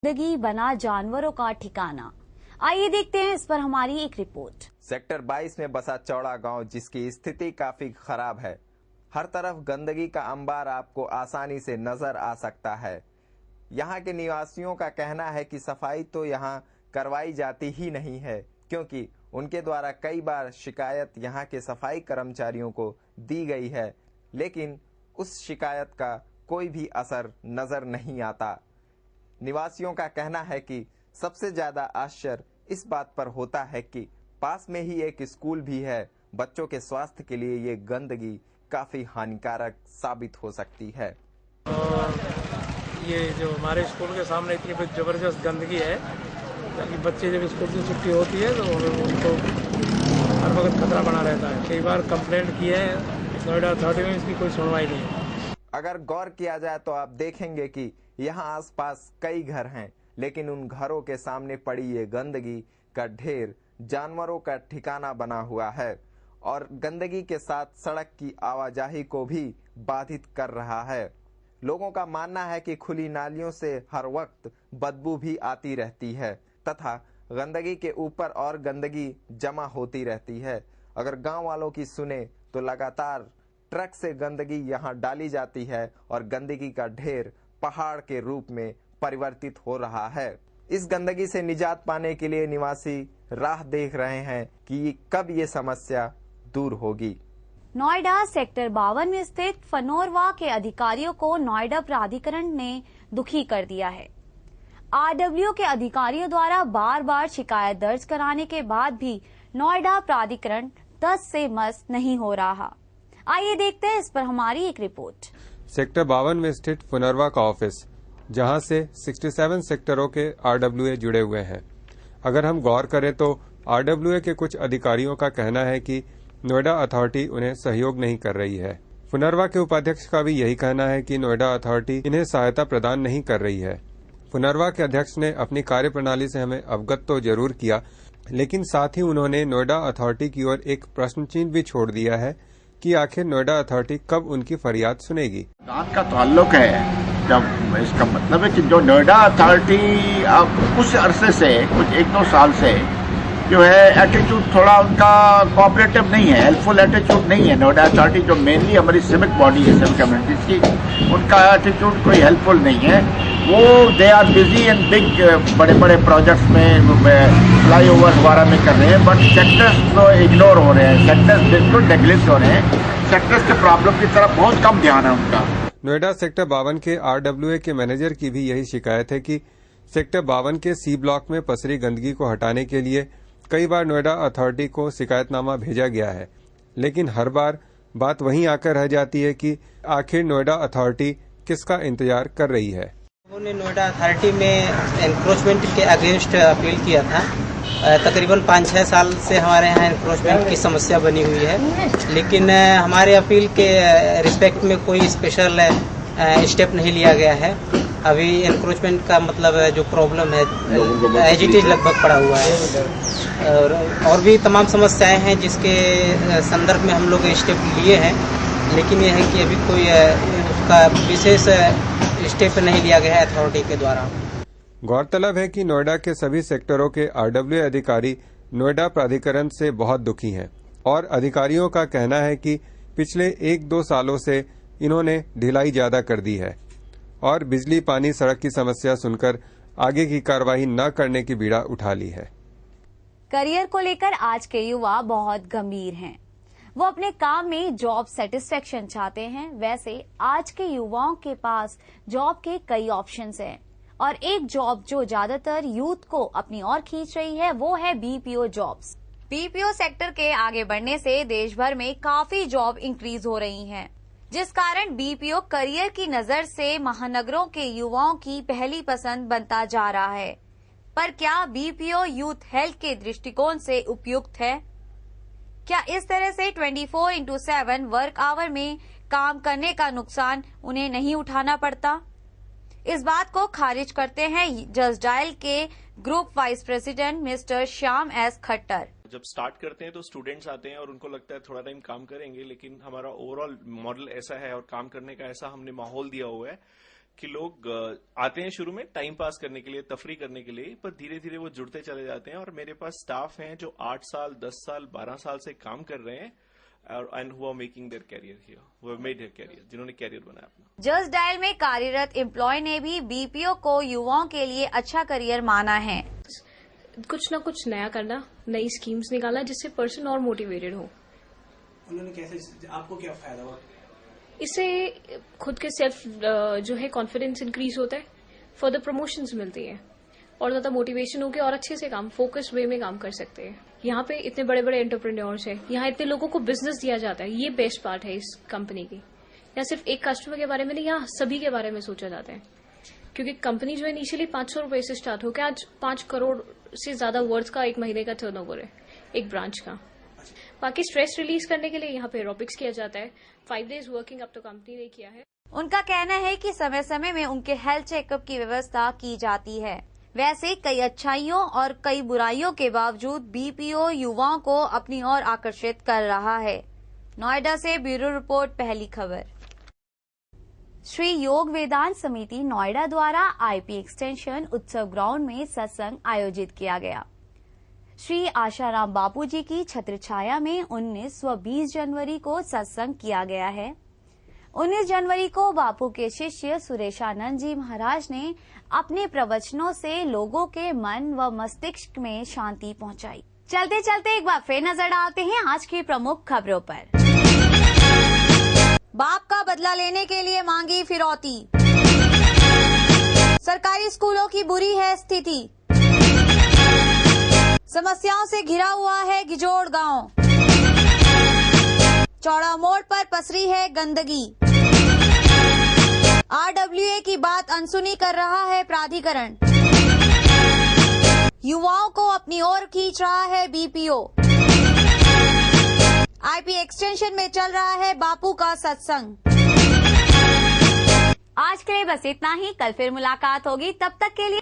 गंदगी बना जानवरों का ठिकाना। आइए देखते हैं इस पर हमारी एक रिपोर्ट। सेक्टर 22 में बसा चौड़ा गांव, जिसकी स्थिति काफी खराब है। हर तरफ गंदगी का अंबार आपको आसानी से नजर आ सकता है। यहां के निवासियों का कहना है कि सफाई तो यहां करवाई जाती ही नहीं है, क्योंकि उनके द्वारा कई बार शिकायत यहां के सफाई कर्मचारियों को दी गई है, लेकिन उस शिकायत का कोई भी असर नजर नहीं आता। निवासियों का कहना है कि सबसे ज्यादा आश्चर्य इस बात पर होता है कि पास में ही एक स्कूल भी है। बच्चों के स्वास्थ्य के लिए ये गंदगी काफी हानिकारक साबित हो सकती है। ये जो हमारे स्कूल के सामने इतनी जबरदस्त गंदगी है ताकि बच्चे जब स्कूल की छुट्टी होती है तो उनको हर वक्त खतरा बना रहता है। कई बार कंप्लेंट की है नोएडा अथॉरिटी में, इसकी कोई सुनवाई नहीं है। अगर गौर किया जाए तो आप देखेंगे कि यहाँ आसपास कई घर हैं, लेकिन उन घरों के सामने पड़ी ये गंदगी का ढेर जानवरों का ठिकाना बना हुआ है और गंदगी के साथ सड़क की आवाजाही को भी बाधित कर रहा है। लोगों का मानना है कि खुली नालियों से हर वक्त बदबू भी आती रहती है तथा गंदगी के ऊपर और गंदगी जमा होती रहती है। अगर गांव वालों की सुने तो लगातार ट्रक से गंदगी यहां डाली जाती है और गंदगी का ढेर पहाड़ के रूप में परिवर्तित हो रहा है। इस गंदगी से निजात पाने के लिए निवासी राह देख रहे हैं कि कब ये समस्या दूर होगी। नोएडा सेक्टर 52 में स्थित फनोरवा के अधिकारियों को नोएडा प्राधिकरण ने दुखी कर दिया है। आरडब्ल्यू के अधिकारियों द्वारा बार बार शिकायत दर्ज कराने के बाद भी नोएडा प्राधिकरण 10 से मस नहीं हो रहा। आइए देखते हैं इस पर हमारी एक रिपोर्ट। सेक्टर 52 में स्थित फुनरवा का ऑफिस, जहां से 67 सेक्टरों के आरडब्ल्यूए जुड़े हुए हैं। अगर हम गौर करें तो आरडब्ल्यूए के कुछ अधिकारियों का कहना है कि नोएडा अथॉरिटी उन्हें सहयोग नहीं कर रही है। फुनरवा के उपाध्यक्ष का भी यही कहना है कि नोएडा अथॉरिटी इन्हें सहायता प्रदान नहीं कर रही है। फुनरवा के अध्यक्ष ने अपनी कार्यप्रणाली से हमें अवगत तो जरूर किया, लेकिन साथ ही उन्होंने नोएडा अथॉरिटी की ओर एक प्रश्न चिन्ह भी छोड़ दिया है कि आखिर नोएडा अथॉरिटी कब उनकी फरियाद सुनेगी। गांव का ताल्लुक है, जब इसका मतलब है कि जो नोएडा अथॉरिटी अब कुछ अरसे से, कुछ 1-2 साल से जो है एटीट्यूड थोड़ा उनका कोऑपरेटिव नहीं है, हेल्पफुल एटीट्यूड नहीं है। नोएडा अथॉरिटी जो मेनली हमारी सिविक बॉडी है, सिविक कम्युनिटीज की, उनका एटीट्यूड कोई हेल्पफुल नहीं है। वो they are busy in big बड़े बड़े प्रोजेक्ट्स में फ्लाईओवर वगैरह में कर रहे हैं, बट सेक्टर्स तो इग्नोर हो रहे हैं, सेक्टर्स बिल्कुल नेग्लेक्ट हो रहे हैं। सेक्टर्स के प्रॉब्लम की तरफ बहुत कम ध्यान है उनका। नोएडा सेक्टर 52 के आरडब्ल्यूए के मैनेजर की भी यही शिकायत है कि सेक्टर 52 के सी ब्लॉक में पसरी गंदगी को हटाने के लिए कई बार नोएडा अथॉरिटी को शिकायतनामा भेजा गया है, लेकिन हर बार बात वहीं आकर रह जाती है कि आखिर नोएडा अथॉरिटी किसका इंतजार कर रही है। उन्होंने नोएडा अथॉरिटी में एनक्रोचमेंट के अगेंस्ट अपील किया था। तकरीबन 5-6 साल से हमारे यहाँ एनक्रोचमेंट की समस्या बनी हुई है, लेकिन हमारे अपील के रिस्पेक्ट में कोई स्पेशल स्टेप नहीं लिया गया है। अभी एनक्रोचमेंट का मतलब जो प्रॉब्लम है एज इट इज लगभग पड़ा हुआ है, और भी तमाम समस्याएं हैं जिसके संदर्भ में हम लोग स्टेप लिए हैं, लेकिन यह है कि अभी कोई उसका विशेष स्टेप नहीं लिया गया है अथॉरिटी के द्वारा। गौरतलब है कि नोएडा के सभी सेक्टरों के आरडब्ल्यू अधिकारी नोएडा प्राधिकरण से बहुत दुखी हैं और अधिकारियों का कहना है कि पिछले 1-2 सालों से इन्होंने ढिलाई ज्यादा कर दी है और बिजली, पानी, सड़क की समस्या सुनकर आगे की कार्रवाई न करने की बीड़ा उठा ली है। करियर को लेकर आज के युवा बहुत गंभीर हैं। वो अपने काम में जॉब सेटिस्फेक्शन चाहते हैं। वैसे आज के युवाओं के पास जॉब के कई ऑप्शंस हैं और एक जॉब जो ज्यादातर यूथ को अपनी ओर खींच रही है वो है बीपीओ जॉब्स। बीपीओ सेक्टर के आगे बढ़ने से देश भर में काफी जॉब इंक्रीज हो रही हैं, जिस कारण बीपीओ करियर की नजर से महानगरों के युवाओं की पहली पसंद बनता जा रहा है। पर क्या बीपीओ यूथ हेल्थ के दृष्टिकोण से उपयुक्त है? क्या इस तरह से 24/7 वर्क आवर में काम करने का नुकसान उन्हें नहीं उठाना पड़ता? इस बात को खारिज करते हैं जस्ट डायल के group vice president mister Shyam S Khattar. जब स्टार्ट करते हैं तो स्टूडेंट्स आते हैं और उनको लगता है थोड़ा टाइम काम करेंगे, लेकिन हमारा ओवरऑल मॉडल ऐसा है और काम करने का ऐसा हमने माहौल दिया हुआ है कि लोग आते हैं शुरू में टाइम पास करने के लिए, तफरी करने के लिए, पर धीरे धीरे वो जुड़ते चले जाते हैं। और मेरे पास स्टाफ हैं जो 8 साल, 10 साल, 12 साल से काम कर रहे हैं and who are making their career here, who have made their career, जिन्होंने कैरियर बनाया अपना। जस्ट डायल में कार्यरत एम्प्लॉय ने भी बीपीओ को युवाओं के लिए अच्छा करियर माना है। कुछ ना कुछ नया करना, नई स्कीम्स निकालना जिससे पर्सन और मोटिवेटेड हो। उन्होंने कैसे, आपको क्या फायदा हुआ? इससे खुद के सेल्फ जो है कॉन्फिडेंस इंक्रीज होता है, फर्दर प्रमोशंस मिलती है और ज्यादा मोटिवेशन होकर और अच्छे से काम, फोकस वे में काम कर सकते हैं। यहाँ पे इतने बड़े बड़े एंटरप्रेन्योर्स हैं, यहाँ इतने लोगों को बिजनेस दिया जाता है, ये बेस्ट पार्ट है इस कंपनी की। यहाँ सिर्फ एक कस्टमर के बारे में नहीं, यहाँ सभी के बारे में सोचा जाता है, क्योंकि कंपनी जो है इनिशियली 500 रुपए से स्टार्ट होकर आज 5 करोड़ से ज्यादा वर्थ का एक महीने का टर्नओवर है एक ब्रांच का। बाकी स्ट्रेस रिलीज करने के लिए यहाँ पे एरोबिक्स किया जाता है। 5 days वर्किंग अब तो कंपनी ने किया है। उनका कहना है कि समय समय में उनके हेल्थ चेकअप की व्यवस्था की जाती है। वैसे कई अच्छाइयों और कई बुराइयों के बावजूद बीपीओ युवाओं को अपनी ओर आकर्षित कर रहा है। नोएडा से ब्यूरो रिपोर्ट, पहली खबर। श्री योग वेदांत समिति नोएडा द्वारा आईपी एक्सटेंशन उत्सव ग्राउंड में सत्संग आयोजित किया गया। श्री आशाराम बापू जी की छत्र छाया में 19 व 20 जनवरी को सत्संग किया गया है। 19 जनवरी को बापू के शिष्य सुरेशानंद जी महाराज ने अपने प्रवचनों से लोगों के मन व मस्तिष्क में शांति पहुंचाई। चलते चलते एक बार फिर नजर डालते हैं आज की प्रमुख खबरों पर। बाप का बदला लेने के लिए मांगी फिरौती। सरकारी स्कूलों की बुरी है स्थिति। समस्याओं से घिरा हुआ है गिजोड़ गांव। चौड़ा मोड़ पर पसरी है गंदगी। आरडब्ल्यूए की बात अनसुनी कर रहा है प्राधिकरण। युवाओं को अपनी ओर खींच रहा है बीपीओ। आईपी एक्सटेंशन में चल रहा है बापू का सत्संग। आज के लिए बस इतना ही। कल फिर मुलाकात होगी, तब तक के लिए